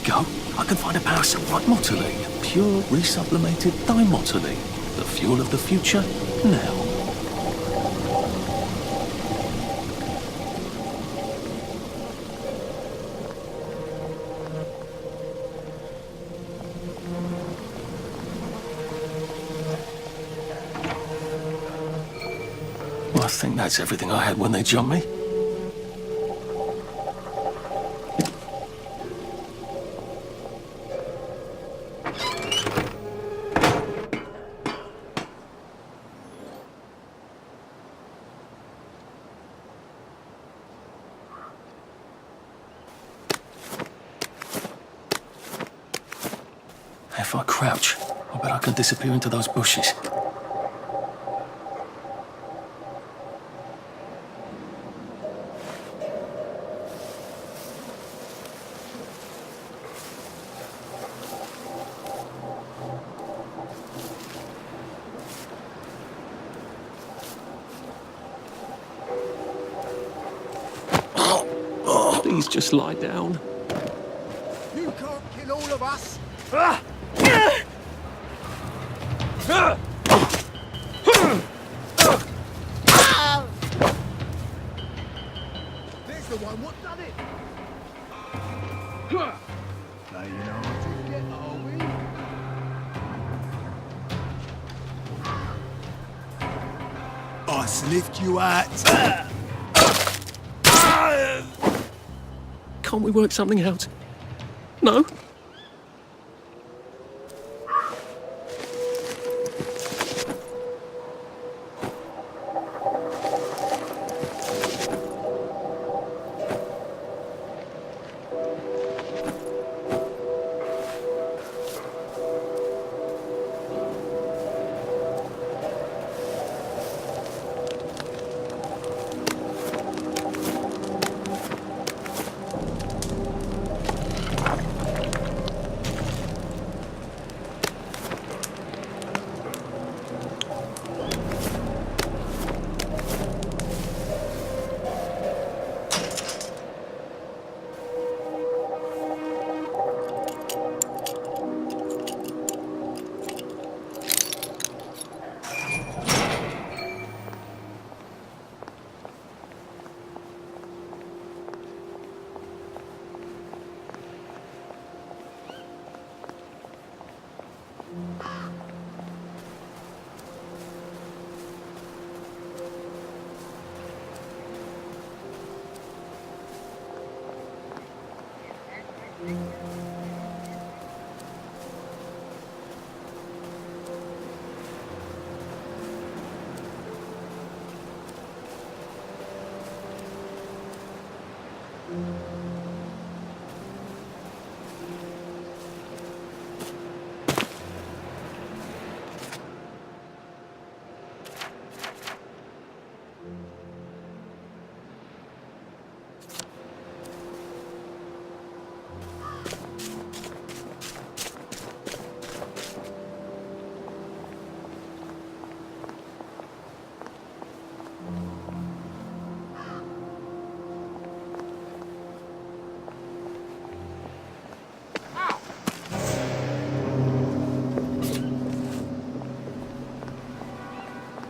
go. I can find a parasite like motoline. Pure resublimated dimotoline. The fuel of the future, now. Well, I think that's everything I had when they jumped me. If I crouch, I bet I can disappear into those bushes. Please just lie down. You can't kill all of us. There's the one. What done it? Playing hard to get, are we? I sniffed you out. Can't we work something out? No?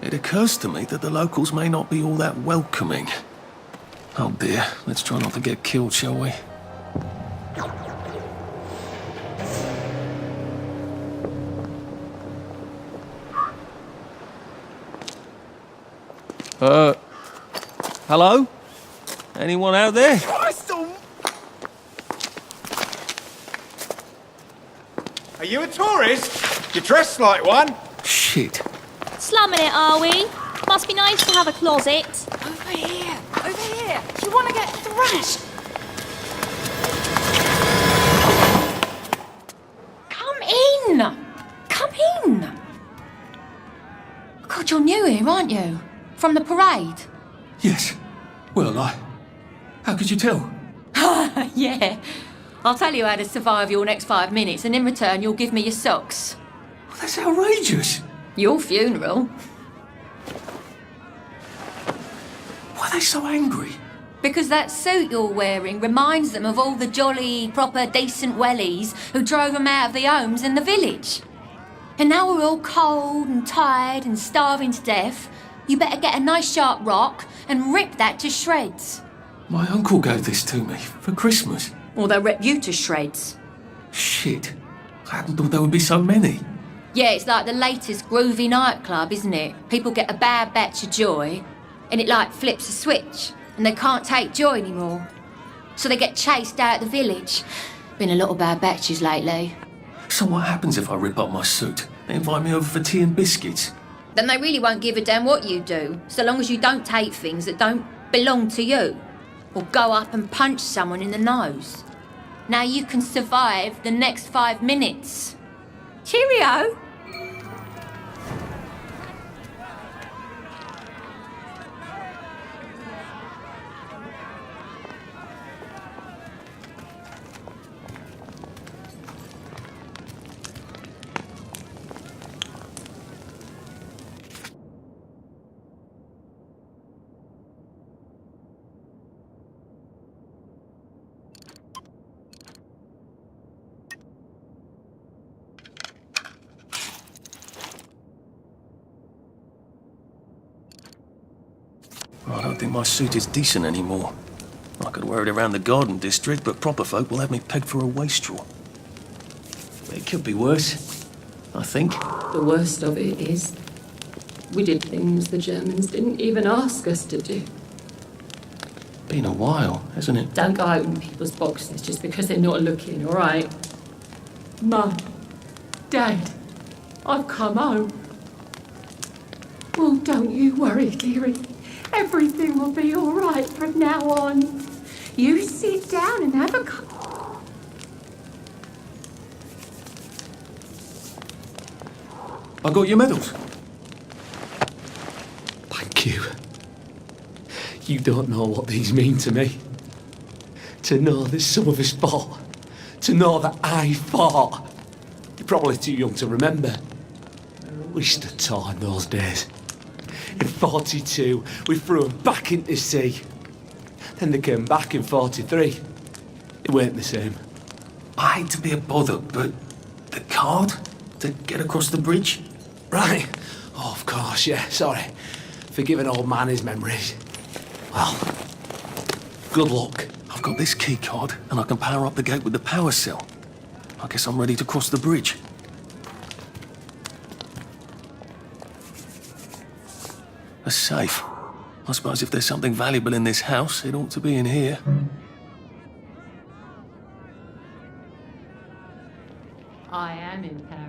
It occurs to me that the locals may not be all that welcoming. Oh dear, let's try not to get killed, shall we? Hello? Anyone out there? Are you a tourist? You're dressed like one. Shit. Slumming it, are we? Must be nice to have a closet. Over here! Over here! Do you want to get thrashed? Come in! Come in! God, you're new here, aren't you? From the parade? Yes. Well, how could you tell? Yeah. I'll tell you how to survive your next 5 minutes, and in return you'll give me your socks. Well, that's outrageous. Your funeral? Why are they so angry? Because that suit you're wearing reminds them of all the jolly, proper, decent wellies who drove them out of their homes in the village. And now we're all cold and tired and starving to death. You better get a nice sharp rock and rip that to shreds. My uncle gave this to me for Christmas. Or they'll rip you to shreds. Shit. I hadn't thought there would be so many. Yeah, it's like the latest groovy nightclub, isn't it? People get a bad batch of joy, and it like flips a switch, and they can't take joy anymore. So they get chased out of the village. Been a lot of bad batches lately. So what happens if I rip up my suit? They invite me over for tea and biscuits. Then they really won't give a damn what you do, so long as you don't take things that don't belong to you. Or go up and punch someone in the nose. Now you can survive the next 5 minutes. Cheerio! I don't think my suit is decent anymore. I could wear it around the garden district, but proper folk will have me pegged for a wastrel. It could be worse, I think. The worst of it is, we did things the Germans didn't even ask us to do. Been a while, hasn't it? Don't go open people's boxes just because they're not looking, all right? Mum, Dad, I've come home. Well, don't you worry, dearie. Everything will be all right from now on. You sit down and have a cup. I got your medals. Thank you. You don't know what these mean to me. To know that some of us fought. To know that I fought. You're probably too young to remember. We stood tall in those days. In 42, we threw them back into sea. Then they came back in 43. It weren't the same. I hate to be a bother, but the card to get across the bridge? Right. Oh, of course, yeah, sorry. Forgive an old man his memories. Well, good luck. I've got this key card, and I can power up the gate with the power cell. I guess I'm ready to cross the bridge. A safe. I suppose if there's something valuable in this house, it ought to be in here. I am in Paris.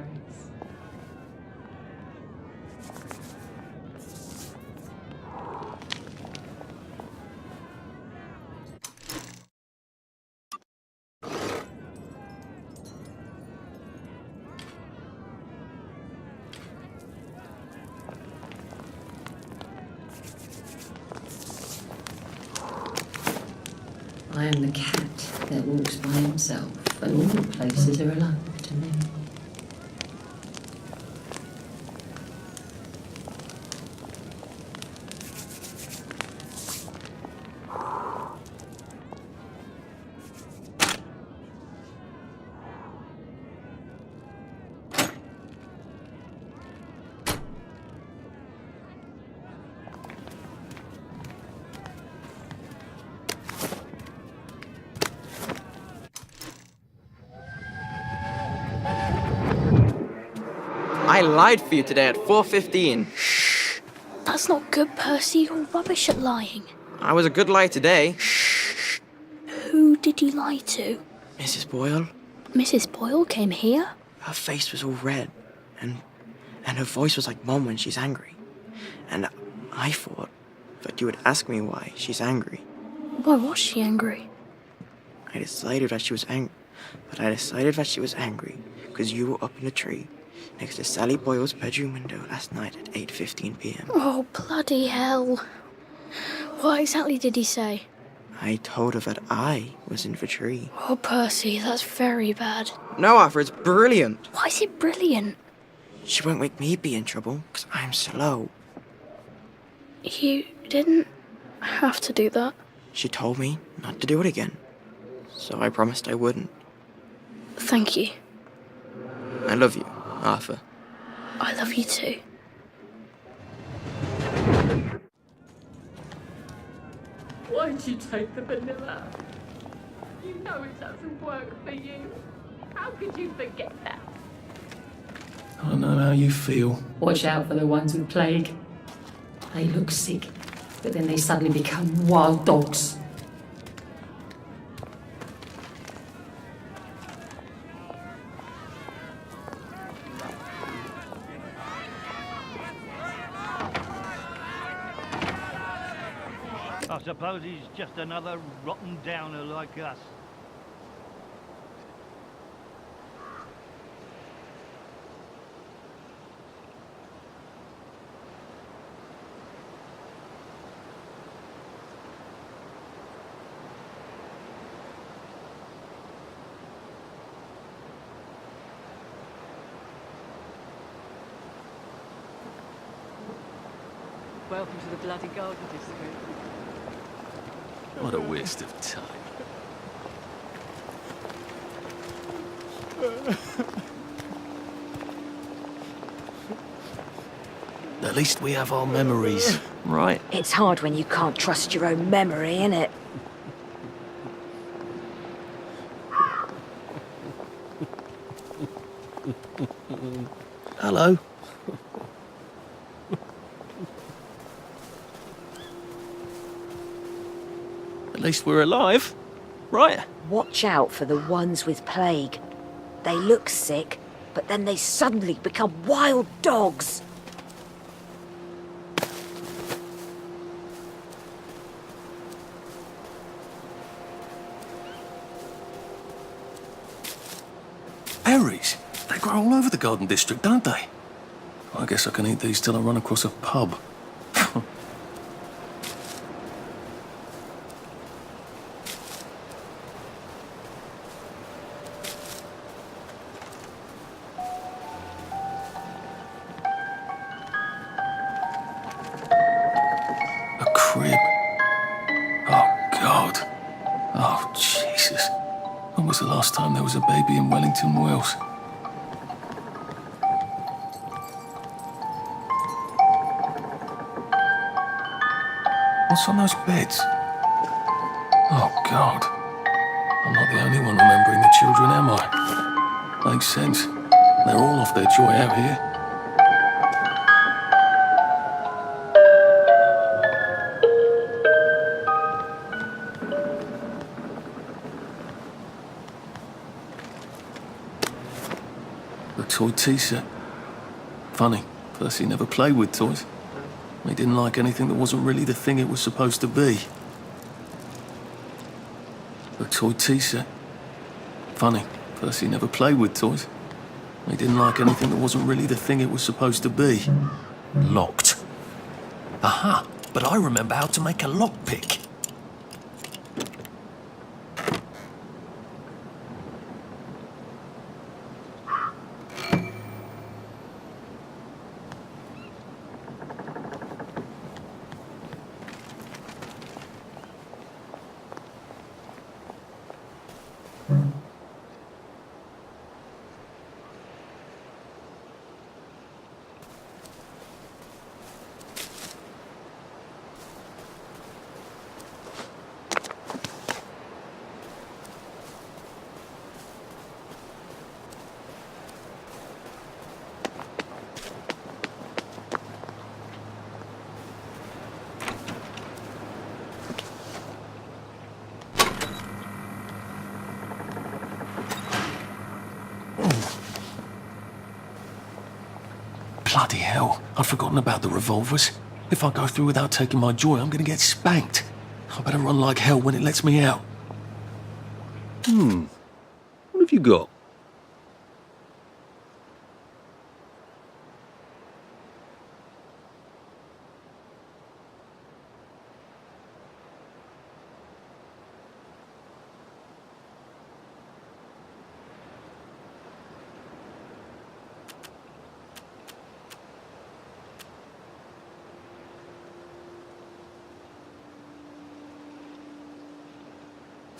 I am the cat that walks by himself, and all the places are alone to me. I lied for you today at 4:15. That's not good, Percy. You're rubbish at lying. I was a good lie today. Who did you lie to? Mrs. Boyle, Mrs. Boyle came here? her face was all red, and her voice was like Mom when she's angry. And I thought that you would ask me why she's angry. Why was she angry? I decided that she was angry because you were up in the tree next to Sally Boyle's bedroom window last night at 8:15 p.m. Oh, bloody hell. What exactly did he say? I told her that I was in the tree. Oh, Percy, that's very bad. No, Arthur, it's brilliant. Why is it brilliant? She won't make me be in trouble because I'm slow. You didn't have to do that. She told me not to do it again. So I promised I wouldn't. Thank you. I love you, Arthur. I love you too. Why'd you take the vanilla? You know it doesn't work for you. How could you forget that? I know how you feel. Watch out for the ones with plague. They look sick, but then they suddenly become wild dogs. I suppose he's just another rotten downer like us. Welcome to the bloody garden district. What a waste of time. At least we have our memories, right? It's hard when you can't trust your own memory, innit? Hello. At least we're alive, right? Watch out for the ones with plague. They look sick, but then they suddenly become wild dogs. Berries. They grow all over the garden district, don't they? I guess I can eat these till I run across a pub. A crib. Oh, God. Oh, Jesus. When was the last time there was a baby in Wellington, Wales? What's on those beds? Oh, God. I'm not the only one remembering the children, am I? Makes sense. They're all off their joy out here. A toy tea set. Funny, Percy never played with toys. He didn't like anything that wasn't really the thing it was supposed to be. A toy tea set. Funny, Percy never played with toys. He didn't like anything that wasn't really the thing it was supposed to be. Locked. Aha, but I remember how to make a lockpick. Bloody hell, I'd forgotten about the revolvers. If I go through without taking my joy, I'm gonna get spanked. I better run like hell when it lets me out. What have you got?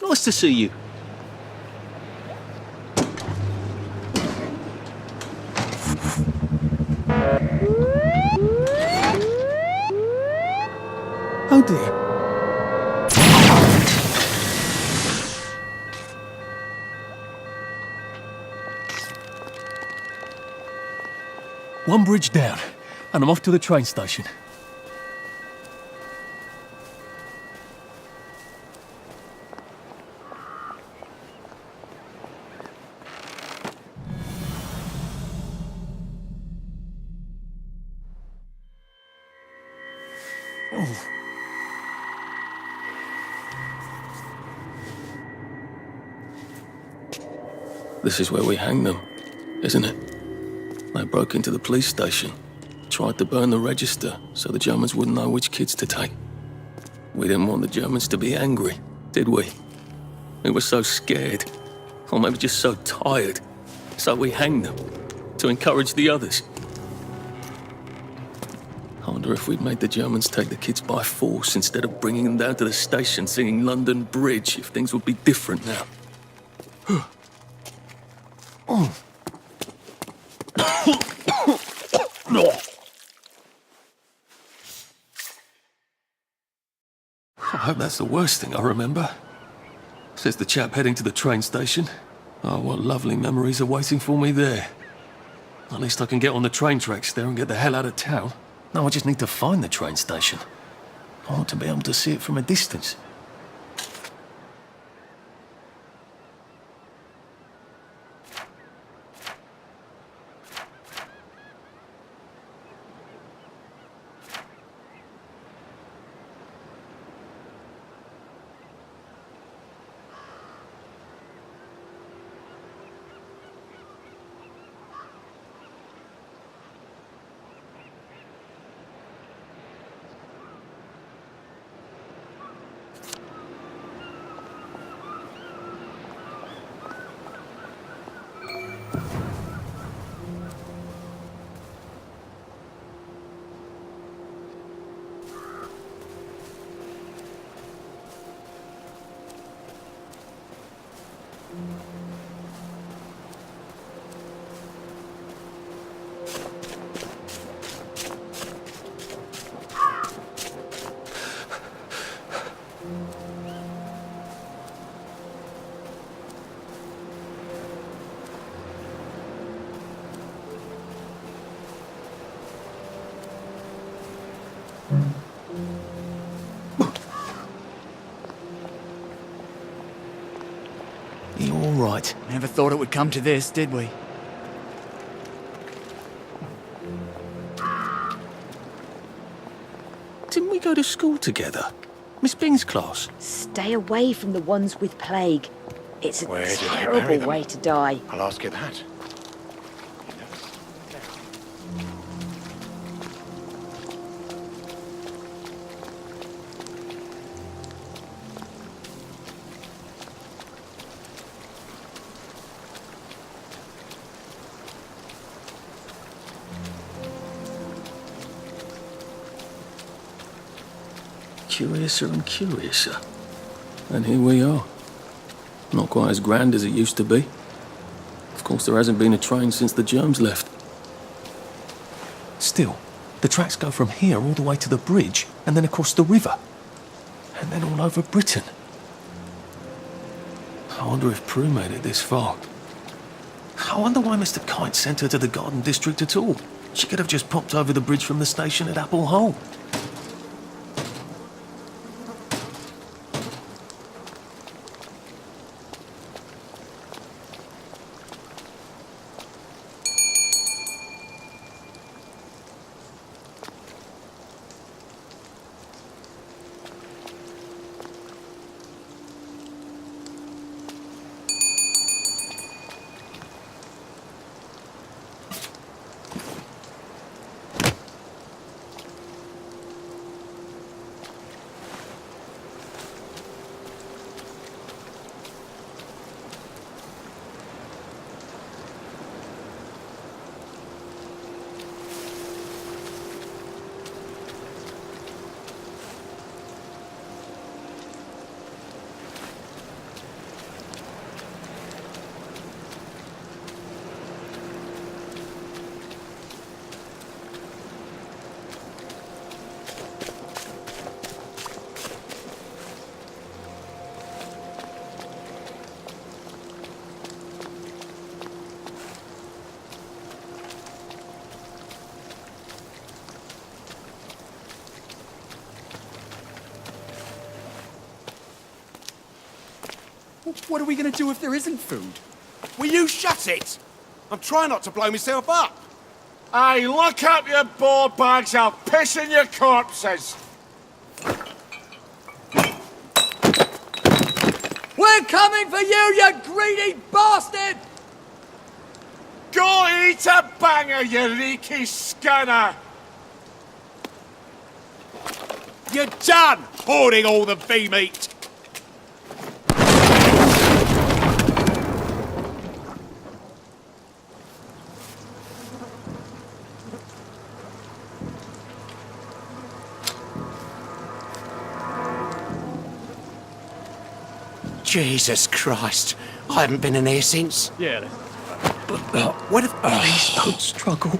Nice to see you. Oh dear. One bridge down, and I'm off to the train station. This is where we hang them, isn't it? They broke into the police station, tried to burn the register so the Germans wouldn't know which kids to take. We didn't want the Germans to be angry, did we? We were so scared, or maybe just so tired, so we hanged them to encourage the others. I wonder if we'd made the Germans take the kids by force instead of bringing them down to the station singing London Bridge, if things would be different now. I hope that's the worst thing I remember. Says the chap heading to the train station. Oh, what lovely memories are waiting for me there. At least I can get on the train tracks there and get the hell out of town. Now I just need to find the train station. I want to be able to see it from a distance. You all right? Never thought it would come to this, did we? Didn't we go to school together? Miss Bing's class? Stay away from the ones with plague. It's a Where did they bury terrible them? way to die. I'll ask you that. Curiouser and curiouser. And here we are. Not quite as grand as it used to be. Of course, there hasn't been a train since the germs left. Still, the tracks go from here all the way to the bridge, and then across the river. And then all over Britain. I wonder if Prue made it this far. I wonder why Mr. Kite sent her to the Garden District at all. She could have just popped over the bridge from the station at Apple Hole. What are we going to do if there isn't food? Will you shut it? I'm trying not to blow myself up. Hey, look up your board bags, I'll piss in your corpses. We're coming for you greedy bastard! Go eat a banger, you leaky scanner! You're done hoarding all the bee meat! Jesus Christ, I haven't been in here since. Yeah. What if... Please don't struggle.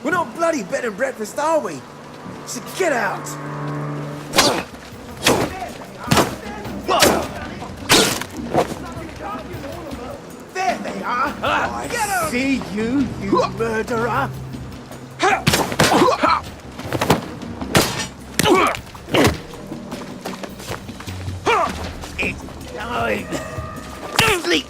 We're not bloody bed and breakfast, are we? So get out! There they are! I see you, you murderer! It's time! Sleep!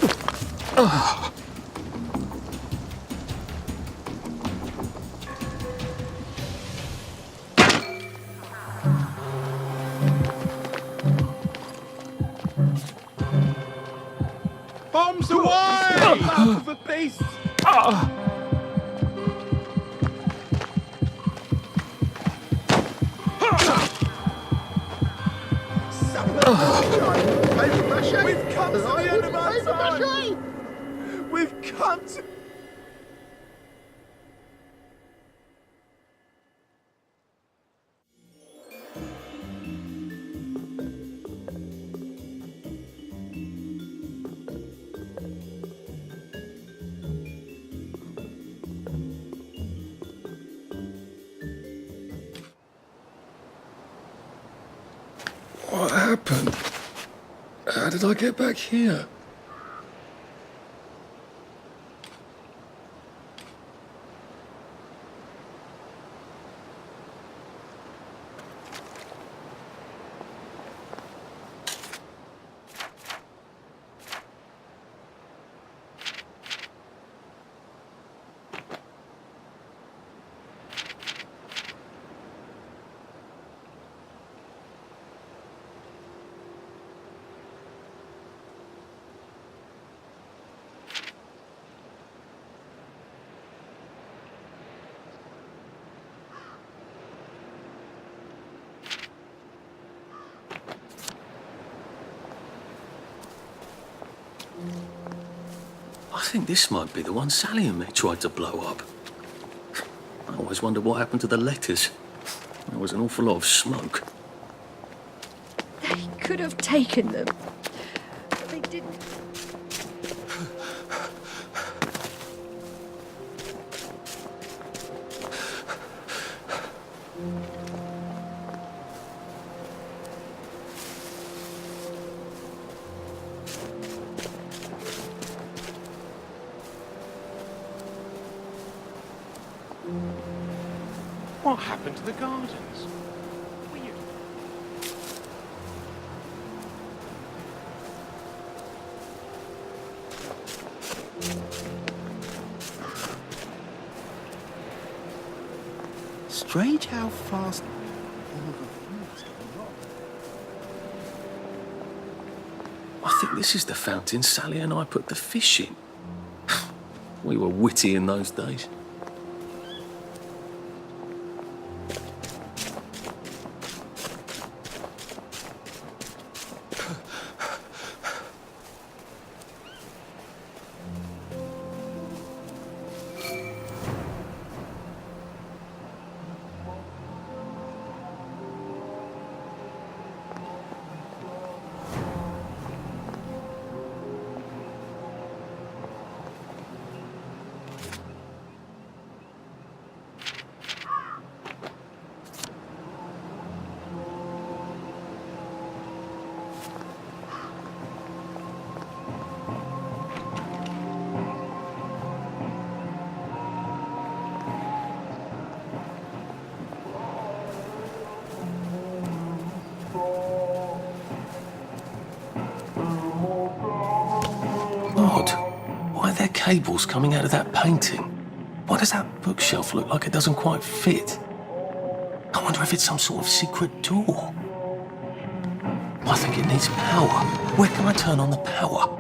Bombs away! Mouth of a beast! We've come to the end of our time! We've come to... What happened? How did I get back here? I think this might be the one Sally and me tried to blow up. I always wondered what happened to the letters. There was an awful lot of smoke. They could have taken them. But they didn't. What happened to the gardens? Strange how fast all the fruits can rot. I think this is the fountain Sally and I put the fish in. We were witty in those days. cables coming out of that painting? Why does that bookshelf look like it doesn't quite fit? I wonder if it's some sort of secret door. I think it needs power. Where can I turn on the power?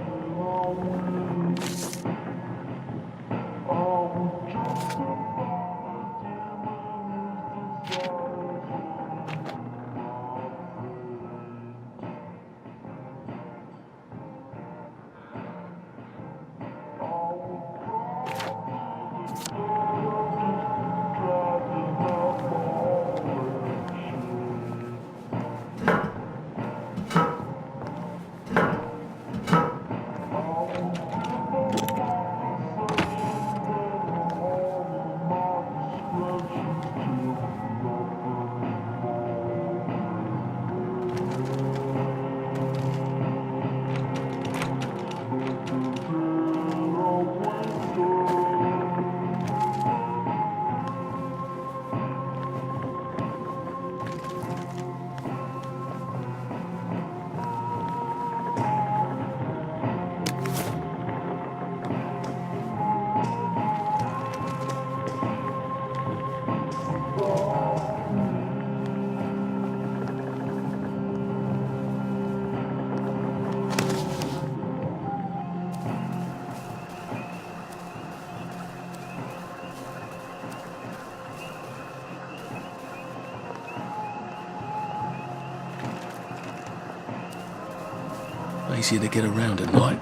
Easier to get around at night,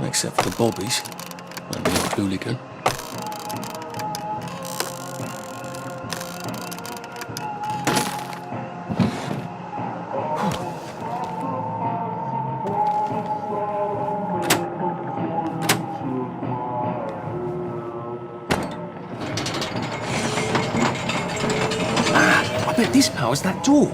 except for the bobbies and the odd hooligan. I bet this powers that door.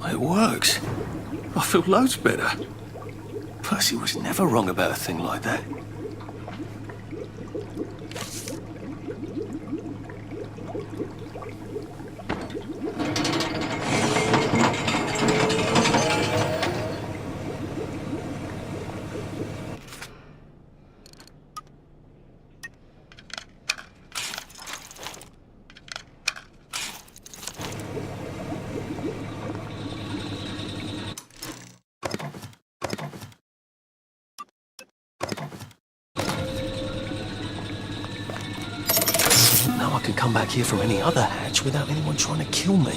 It works. I feel loads better. Percy was never wrong about a thing like that. Now I can come back here from any other hatch without anyone trying to kill me.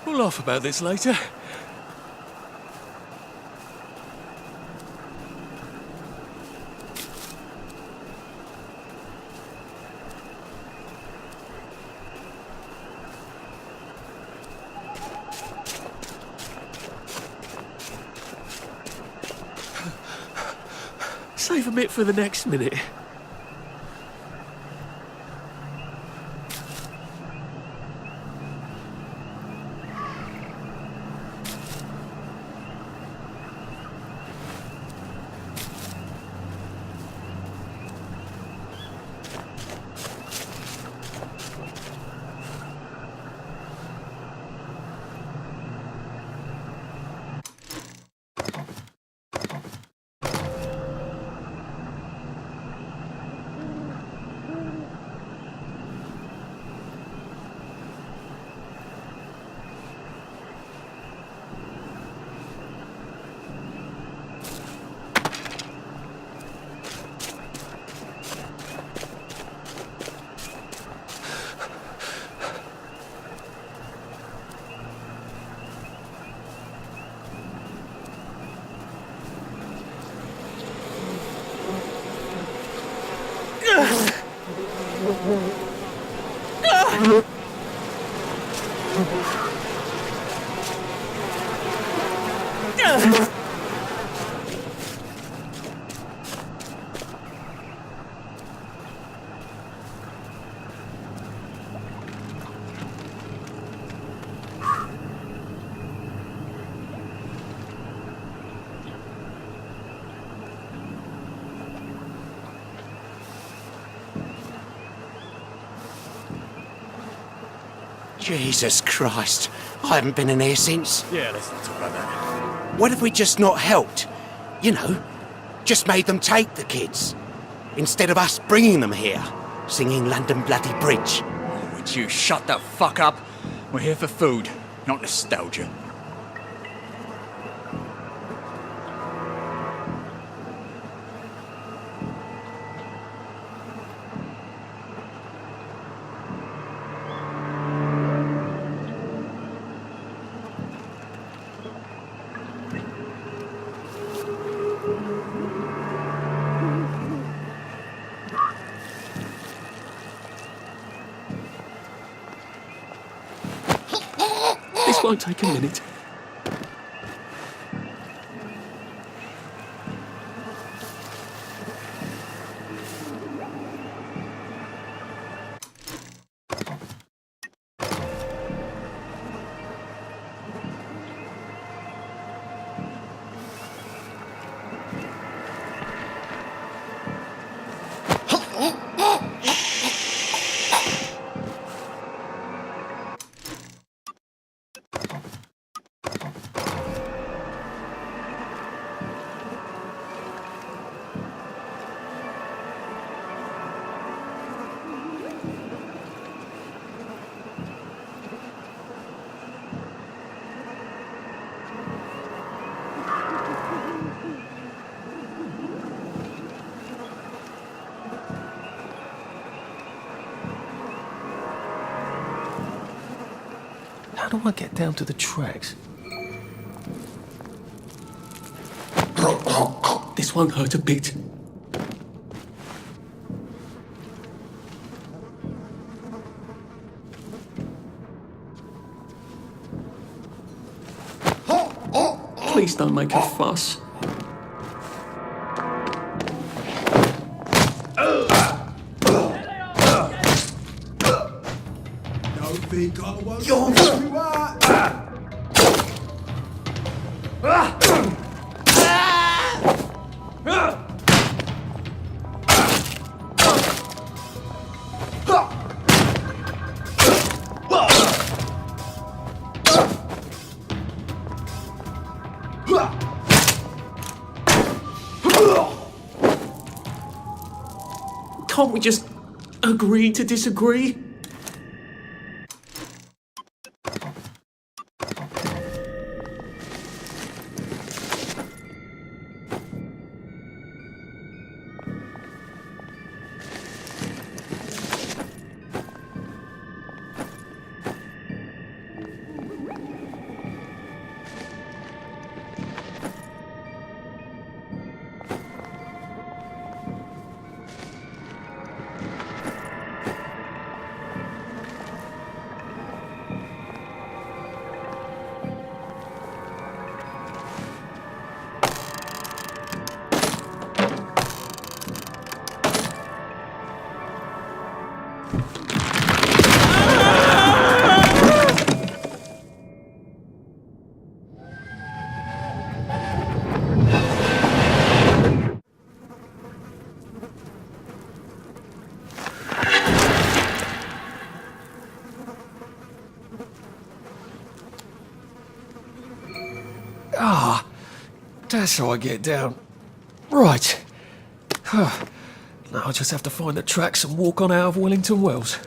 We'll laugh about this later. Save a bit for the next minute. Jesus Christ. I haven't been in here since. Yeah, let's not talk about that. What if we just not helped? You know, just made them take the kids. Instead of us bringing them here, singing London Bloody Bridge. Oh, would you shut the fuck up? We're here for food, not nostalgia. This won't take a minute. How do I get down to the tracks? This won't hurt a bit. Please don't make a fuss. Can't we just agree to disagree? Ah, that's how I get down. Right. Now I just have to find the tracks and walk on out of Wellington Wells.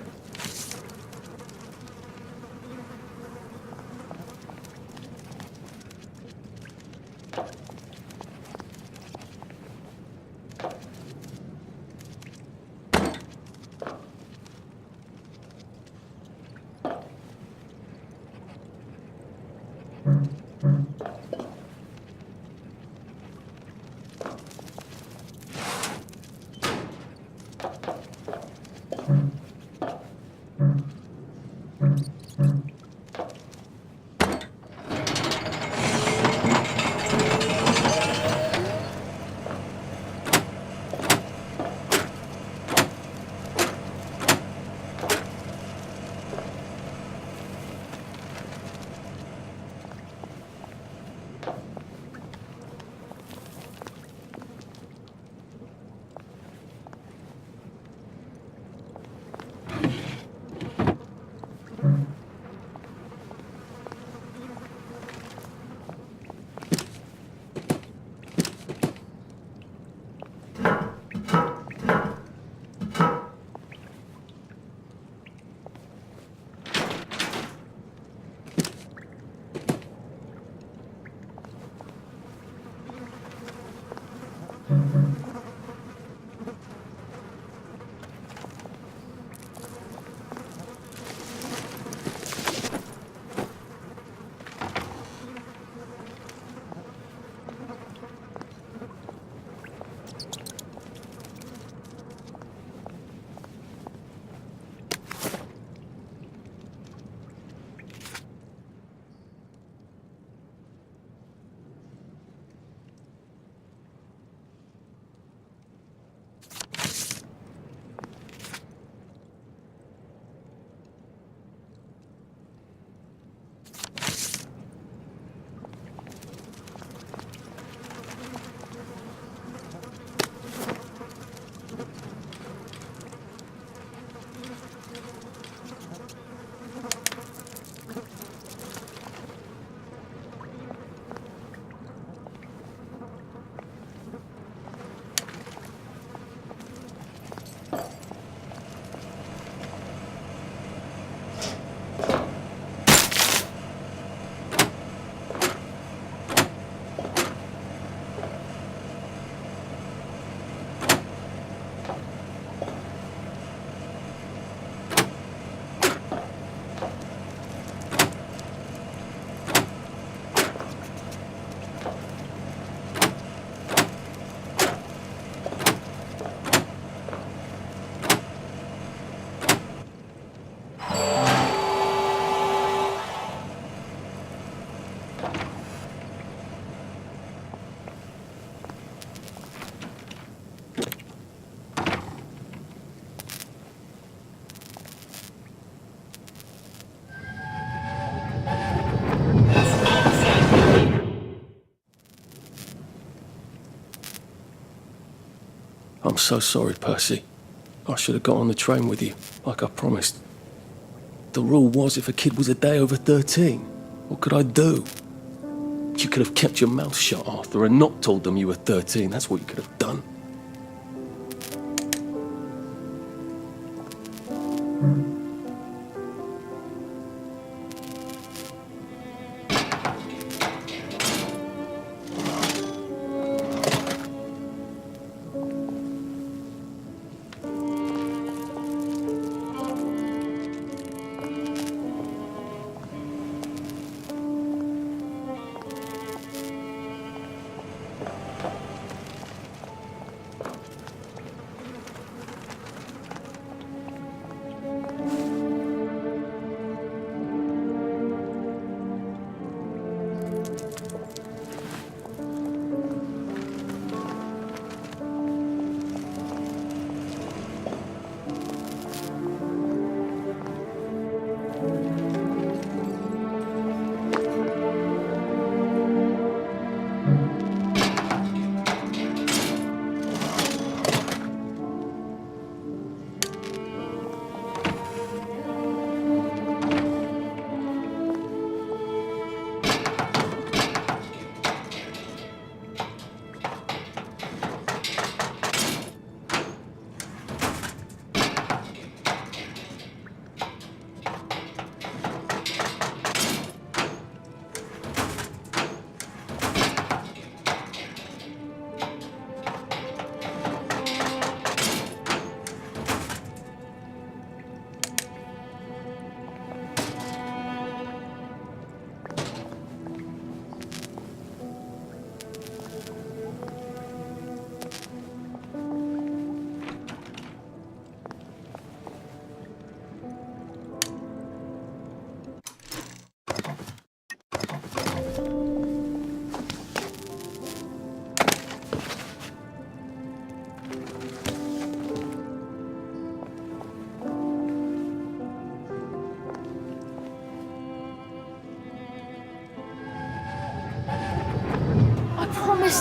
I'm so sorry, Percy. I should have got on the train with you, like I promised. The rule was if a kid was a day over 13, what could I do? You could have kept your mouth shut, Arthur, and not told them you were 13. That's what you could have done.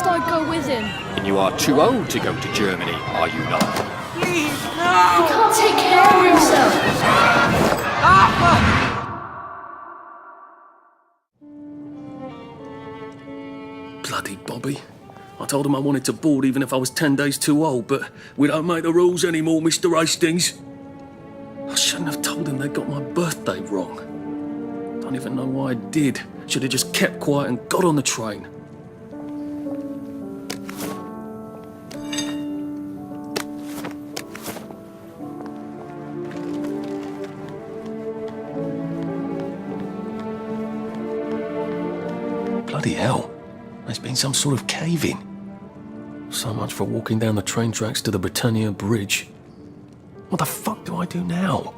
I'd go with him. And you are too old to go to Germany, are you not? He can't take care of himself. Bloody Bobby. I told him I wanted to board even if I was 10 days too old, but we don't make the rules anymore, Mr. Hastings. I shouldn't have told him they got my birthday wrong. Don't even know why I did. Should have just kept quiet and got on the train. Bloody hell. There's been some sort of cave-in. So much for walking down the train tracks to the Britannia Bridge. What the fuck do I do now?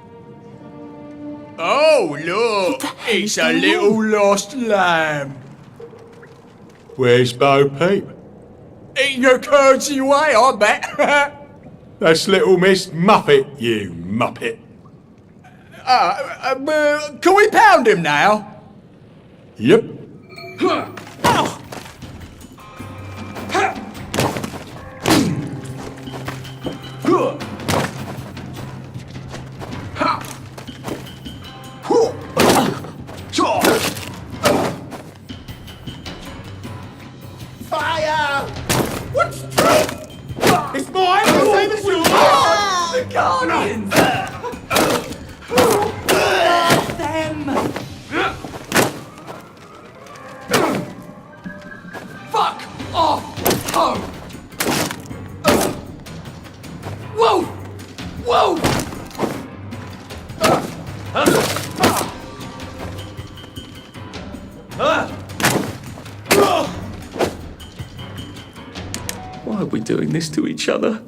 Oh, look! It's a little lost lamb. Where's Bo Peep? Eating her curds away, I bet. That's little Miss Muppet, you muppet. Can we pound him now? Yep. Fire! What's true? It's mine! Save us from the Guardians! Them! Fuck off home! Whoa! Whoa! Why are we doing this to each other?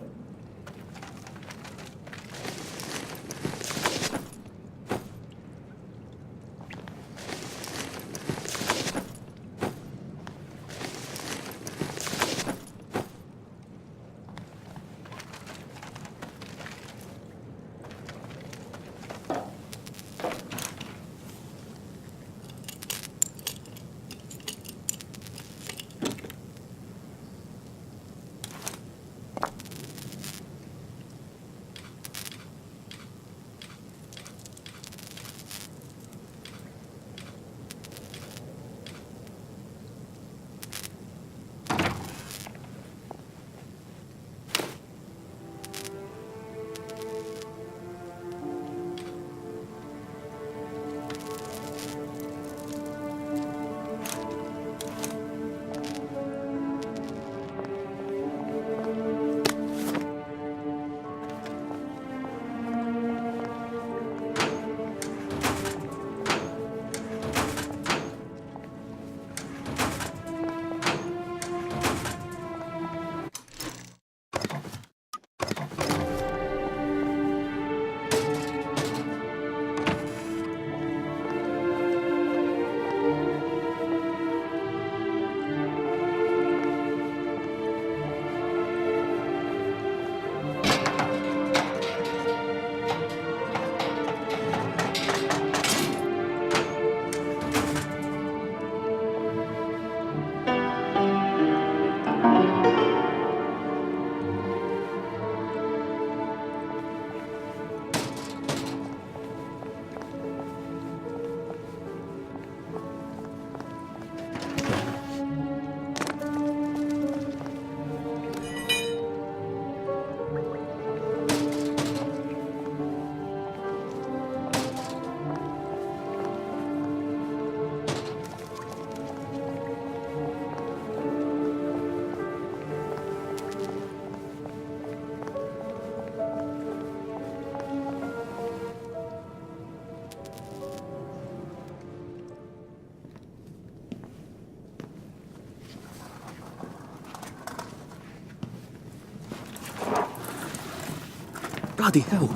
Bloody hell.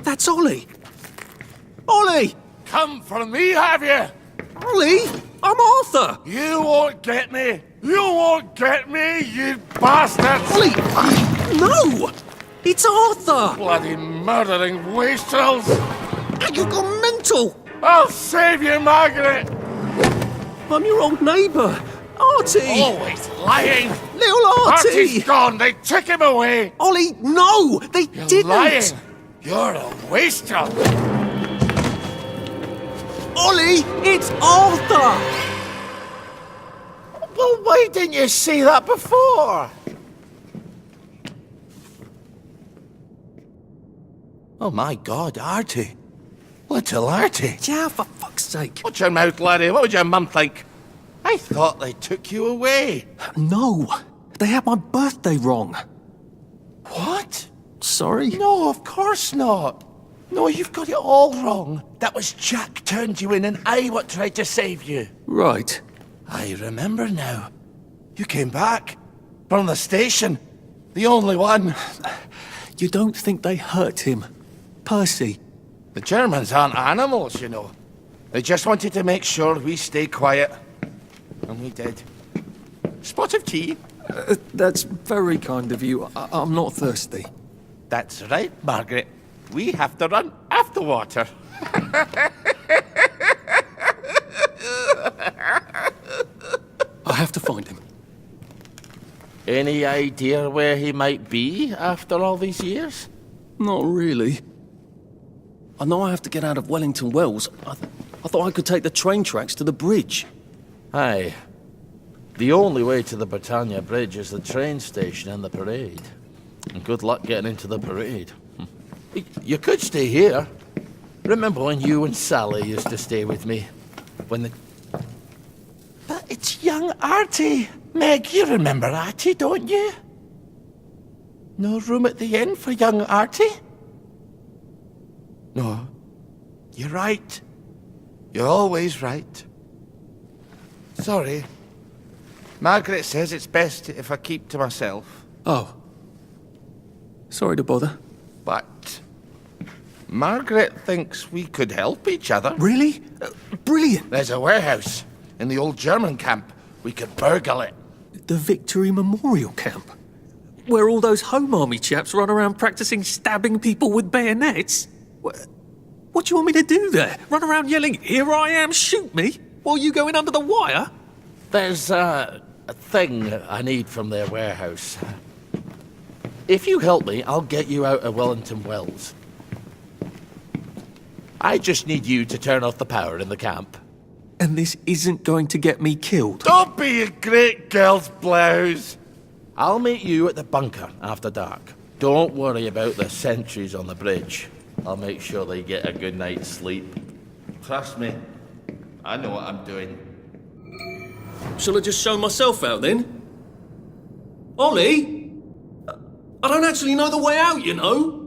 That's Ollie. Ollie! Come for me, have you? Ollie! I'm Arthur! You won't get me! You won't get me, you bastards! Ollie! No! It's Arthur! Bloody murdering wastrels! You gone mental! I'll save you, Margaret! I'm your old neighbour, Artie! Always lying! Little Artie! Artie's gone, they took him away! Ollie, no! They You're didn't! lying! You're a wastrel! Ollie, it's Arthur! Well, why didn't you say that before? Oh my God, Artie. Little Artie. Yeah, for fuck's sake. Watch your mouth, laddie. What would your mum think? I thought they took you away. No, they had my birthday wrong. What? Sorry? No, of course not. No, you've got it all wrong. That was Jack turned you in and I what tried to save you. Right. I remember now. You came back. From the station. The only one. You don't think they hurt him? Percy? The Germans aren't animals, you know. They just wanted to make sure we stay quiet. And we did. Spot of tea? That's very kind of you. I'm not thirsty. That's right, Margaret. We have to run after water. I have to find him. Any idea where he might be after all these years? Not really. I know I have to get out of Wellington Wells. I thought I could take the train tracks to the bridge. Aye. The only way to the Britannia Bridge is the train station and the parade. And good luck getting into the parade. You could stay here. Remember when you and Sally used to stay with me? When the... But it's young Artie. Meg, you remember Artie, don't you? No room at the inn for young Artie? No. You're right. You're always right. Sorry. Margaret says it's best if I keep to myself. Oh. Sorry to bother. But Margaret thinks we could help each other. Really? Brilliant. There's a warehouse in the old German camp. We could burgle it. The Victory Memorial Camp? Where all those Home Army chaps run around practicing stabbing people with bayonets? What do you want me to do there? Run around yelling, "Here I am, shoot me," while you go in under the wire? There's a thing I need from their warehouse. If you help me, I'll get you out of Wellington Wells. I just need you to turn off the power in the camp. And this isn't going to get me killed? Don't be a great girl's blouse. I'll meet you at the bunker after dark. Don't worry about the sentries on the bridge. I'll make sure they get a good night's sleep. Trust me, I know what I'm doing. Shall I just show myself out then? Ollie? I don't actually know the way out, you know.